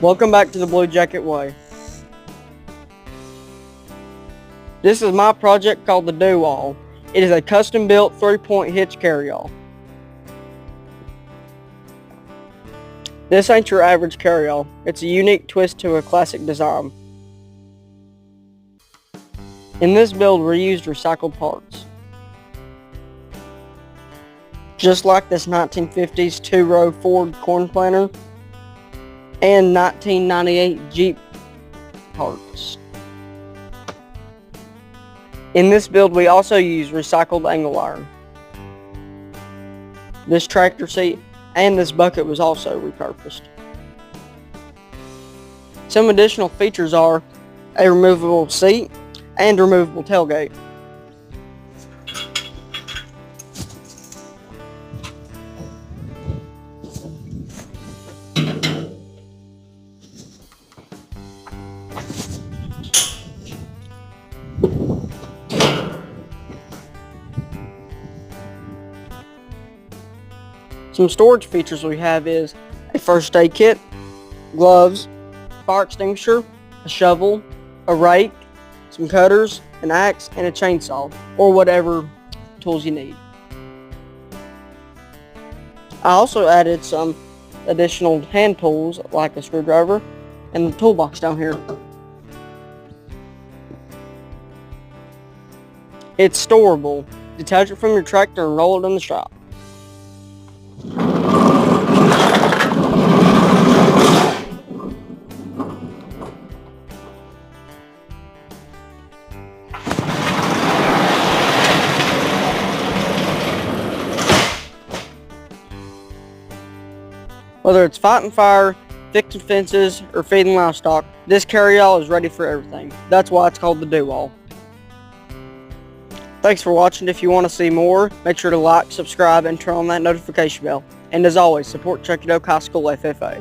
Welcome back to the Blue Jacket Way. This is my project called the Do-All. It is a custom-built 3-point hitch carryall. This ain't your average carryall. It's a unique twist to a classic design. In this build, we used recycled parts. Just like this 1950s 2-row Ford corn planter and 1998 Jeep parts. In this build, we also use recycled angle iron. This tractor seat and this bucket was also repurposed. Some additional features are a removable seat and removable tailgate. Some storage features we have is a first aid kit, gloves, fire extinguisher, a shovel, a rake, some cutters, an axe, and a chainsaw, or whatever tools you need. I also added some additional hand tools like a screwdriver and the toolbox down here. It's storable. Detach it from your tractor and roll it in the shop. Whether it's fighting fire, fixing fences, or feeding livestock, this carryall is ready for everything. That's why it's called the Do-All. Thanks for watching. If you want to see more, make sure to like, subscribe, and turn on that notification bell. And as always, support Chuckey Doak High School FFA.